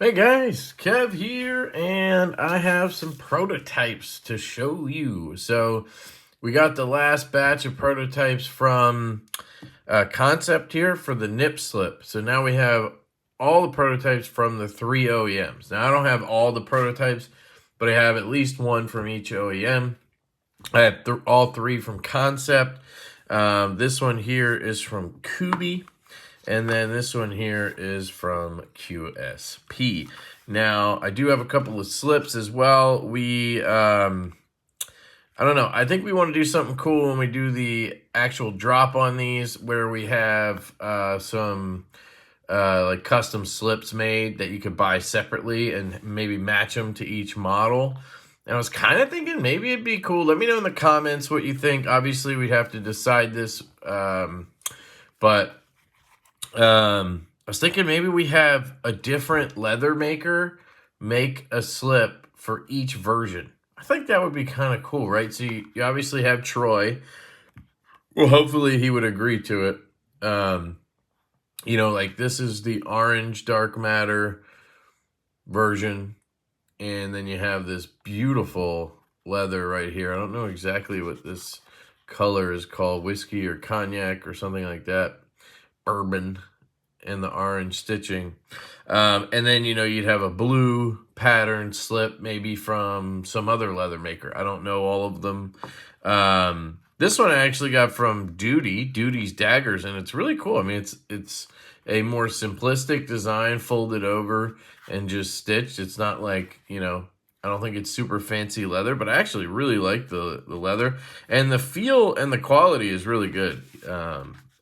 Hey guys, Kev here, and I have some prototypes to show you. So we got the last batch of prototypes from Concept here for the nip slip. So now we have all the prototypes from the 3 OEMs. Now I don't have all the prototypes, but I have at least one from each OEM. I have all three from Concept. This one here is from Kuby. And then this one here is from QSP. Now, I do have a couple of slips as well. I don't know. I think we want to do something cool when we do the actual drop on these, where we have some like custom slips made that you could buy separately and maybe match them to each model. And I was kind of thinking maybe it'd be cool. Let me know in the comments what you think. Obviously, we'd have to decide this, but I was thinking maybe we have a different leather maker make a slip for each version. I think that would be kind of cool, right? So you obviously have Troy. Well, hopefully he would agree to it. You know, like this is the orange dark matter version. And then you have this beautiful leather right here. I don't know exactly what this color is called. Whiskey or cognac or something like that. Bourbon and the orange stitching. And then, you know, you'd have a blue pattern slip maybe from some other leather maker. I don't know all of them. This one I actually got from Duty's Daggers, and it's really cool. I mean, it's a more simplistic design, folded over and just stitched. It's not like, you know, I don't think it's super fancy leather, but I actually really like the leather. And the feel and the quality is really good.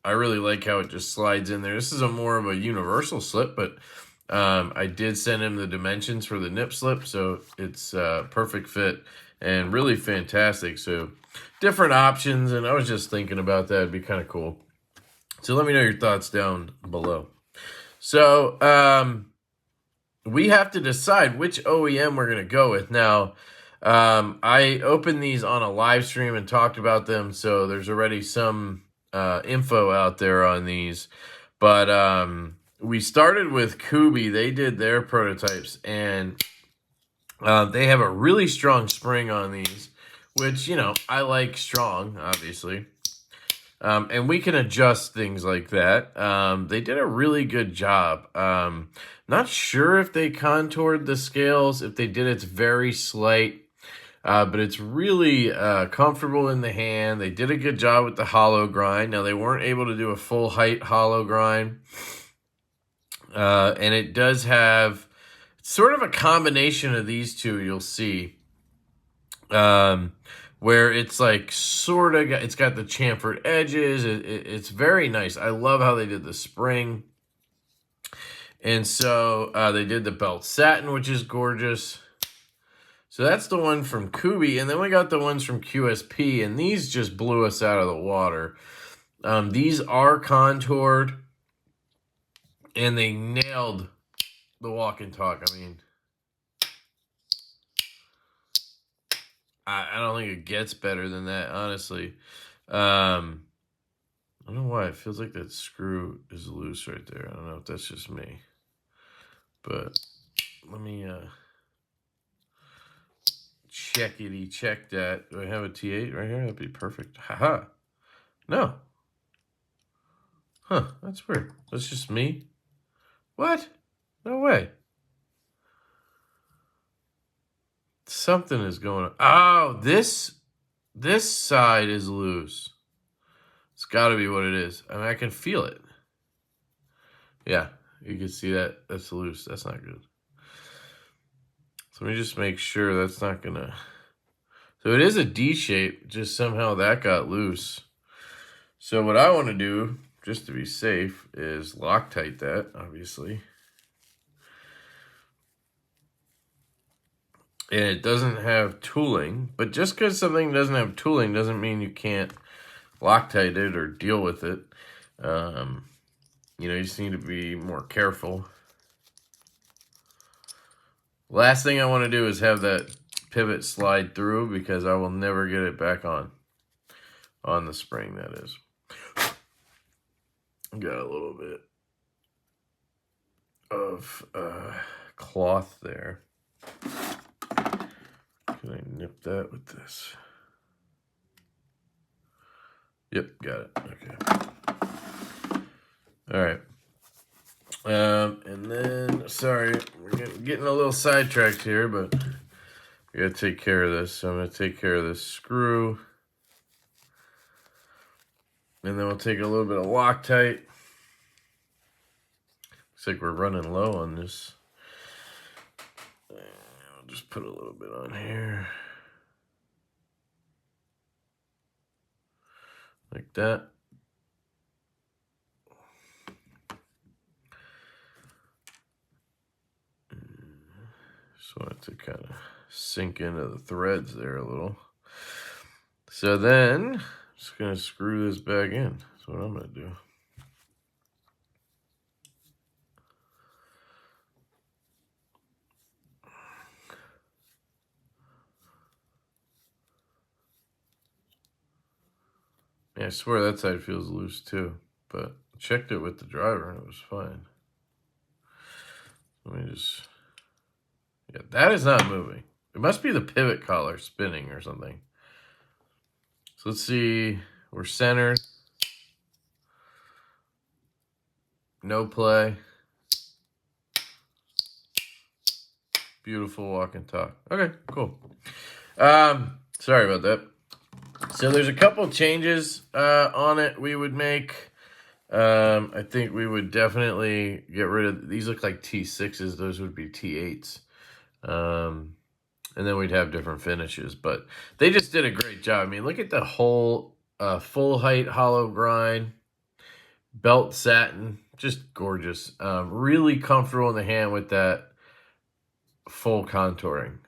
I really like how it just slides in there. This is a more of a universal slip, but I did send him the dimensions for the nip slip, so it's perfect fit and really fantastic. So different options, and I was just thinking about that. It'd be kind of cool. So let me know your thoughts down below. So we have to decide which OEM we're going to go with. Now, I opened these on a live stream and talked about them, so there's already some info out there on these. But we started with Kuby. They did their prototypes, and they have a really strong spring on these, which, you know, I like strong, obviously. And we can adjust things like that. They did a really good job. Not sure if they contoured the scales. If they did, it's very slight. But it's really comfortable in the hand. They did a good job with the hollow grind. Now, they weren't able to do a full height hollow grind. And it does have sort of a combination of these two, you'll see. Where it's like sort of, it's got the chamfered edges. It's very nice. I love how they did the spring. And so they did the belt satin, which is gorgeous. So that's the one from Kuby. And then we got the ones from QSP. And these just blew us out of the water. These are contoured. And they nailed the walk and talk. I mean, I don't think it gets better than that, honestly. I don't know why. It feels like that screw is loose right there. I don't know if that's just me. But let me check that. Do I have a T8 right here? That'd be perfect. Haha. No. Huh. That's weird. That's just me. What? No way. Something is going on. Oh, this side is loose. It's got to be what it is. I mean, I can feel it. Yeah, you can see that. That's loose. That's not good. So let me just make sure that's not going to... So it is a D shape. Just somehow that got loose. So what I want to do, just to be safe, is Loctite that, obviously. And it doesn't have tooling, but just because something doesn't have tooling doesn't mean you can't Loctite it or deal with it. You know, you just need to be more careful. Last thing I want to do is have that pivot slide through, because I will never get it back on the spring, that is. Got a little bit of cloth there. Can I nip that with this? Yep, got it. Okay. All right. And then, sorry, we're getting a little sidetracked here, but we gotta take care of this. So I'm gonna take care of this screw. And then we'll take a little bit of Loctite. Looks like we're running low on this. I'll just put a little bit on here. Like that. Just want it to kind of sink into the threads there a little. So then, I'm just going to screw this back in. That's what I'm going to do. Yeah, I swear that side feels loose too, but I checked it with the driver and it was fine. Let me just, yeah, that is not moving. It must be the pivot collar spinning or something. So let's see, we're centered. No play. Beautiful walk and talk. Okay, cool. Sorry about that. So there's a couple changes on it we would make. I think we would definitely get rid of, these look like T6s, those would be T8s. And then we'd have different finishes, but they just did a great job. I mean, look at the whole full height hollow grind, belt satin, just gorgeous. Really comfortable in the hand with that full contouring.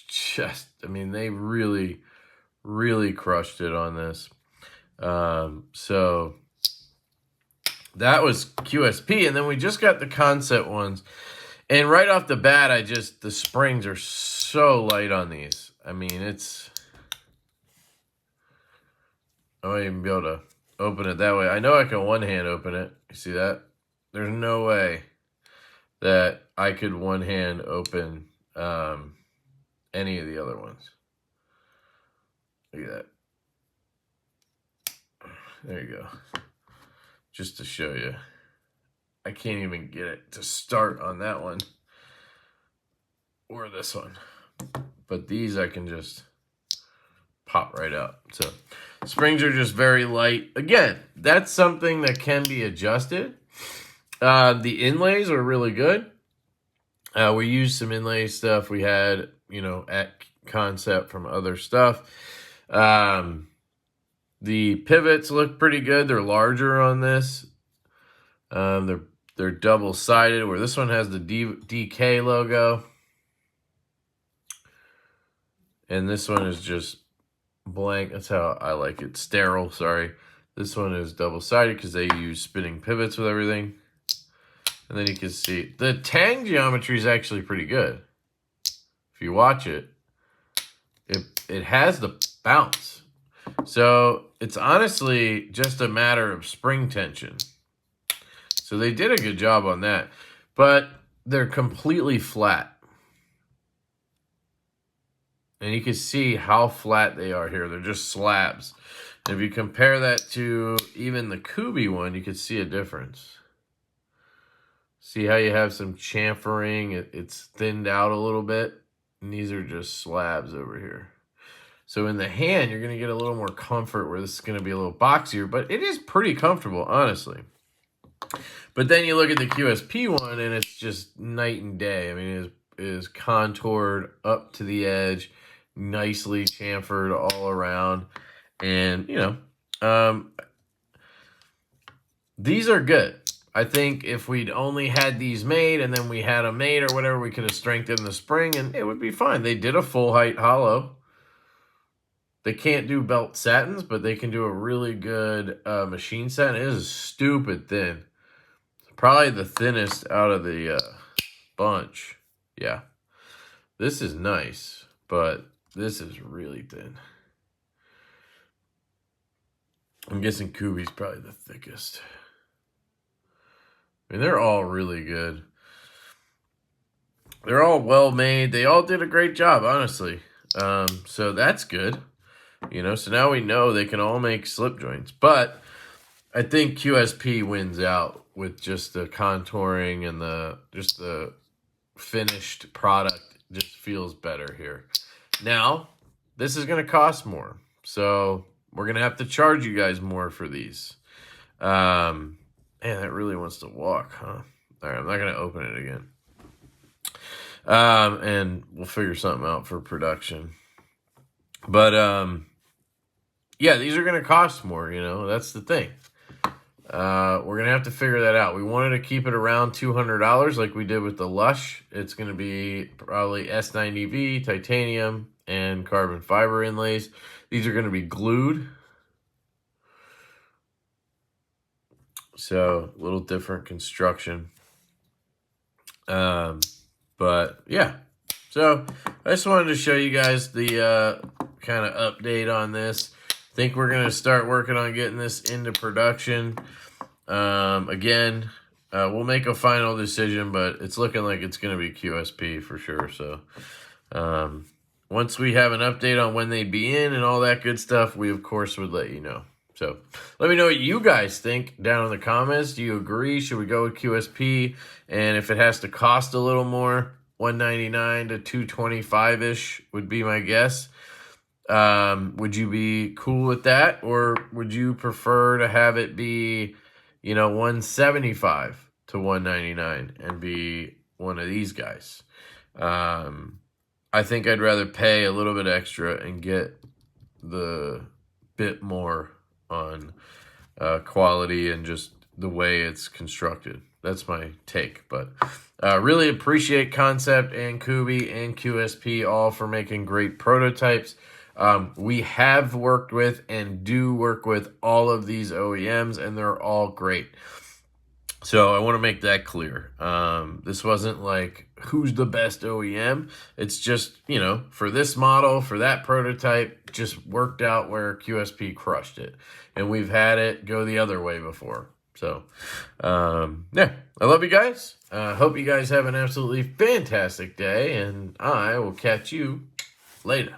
Just, I mean, they really crushed it on this. So that was QSP, and then we just got the concept ones. And right off the bat, the springs are so light on these. I mean, I won't even be able to open it that way. I know I can one hand open it. You see that? There's no way that I could one hand open any of the other ones. Look at that. There you go. Just to show you. I can't even get it to start on that one or this one. But these I can just pop right out. So springs are just very light. Again, that's something that can be adjusted. The inlays are really good. We used some inlay stuff we had, you know, at concept from other stuff. The pivots look pretty good. They're larger on this. They're double-sided, where this one has the DK logo. And this one is just blank. That's how I like it. Sterile, sorry. This one is double-sided because they use spinning pivots with everything. And then you can see the tang geometry is actually pretty good. If you watch it, it has the bounce. So it's honestly just a matter of spring tension. So they did a good job on that. But they're completely flat. And you can see how flat they are here. They're just slabs. And if you compare that to even the Kuby one, you can see a difference. See how you have some chamfering? It's thinned out a little bit. And these are just slabs over here. So in the hand, you're going to get a little more comfort where this is going to be a little boxier. But it is pretty comfortable, honestly. But then you look at the QSP one, and it's just night and day. I mean, it is contoured up to the edge, nicely chamfered all around. And, you know, these are good. I think if we'd only had these made and then we had them made or whatever, we could have strengthened the spring and it would be fine. They did a full height hollow. They can't do belt satins, but they can do a really good machine satin. It is stupid thin. Probably the thinnest out of the bunch. Yeah. This is nice, but this is really thin. I'm guessing Kuby's probably the thickest. I mean, they're all really good. they're all well made. They all did a great job, honestly. So that's good. You know, so now we know they can all make slip joints. But I think QSP wins out with just the contouring and the finished product just feels better here. Now, this is going to cost more. So we're going to have to charge you guys more for these. Man, that really wants to walk, huh? All right, I'm not going to open it again. And we'll figure something out for production. But, yeah, these are going to cost more, you know. That's the thing. We're going to have to figure that out. We wanted to keep it around $200 like we did with the Lush. It's going to be probably S90V, titanium, and carbon fiber inlays. These are going to be glued. So, a little different construction. But, yeah. So, I just wanted to show you guys the kind of update on this. I think we're going to start working on getting this into production. Again, we'll make a final decision, but it's looking like it's going to be QSP for sure. So, once we have an update on when they'd be in and all that good stuff, we, of course, would let you know. So, let me know what you guys think down in the comments. Do you agree? Should we go with QSP? And if it has to cost a little more, $199 to $225-ish would be my guess. Would you be cool with that? Or would you prefer to have it be, you know, $175 to $199 and be one of these guys? I think I'd rather pay a little bit extra and get the bit more on quality and just the way it's constructed. That's my take. But really appreciate Concept and Kuby and QSP all for making great prototypes. We have worked with and do work with all of these OEMs, and they're all great. So I want to make that clear. This wasn't like, who's the best OEM? It's just, you know, for this model, for that prototype, just worked out where QSP crushed it. And we've had it go the other way before. So, yeah, I love you guys. Hope you guys have an absolutely fantastic day, and I will catch you later.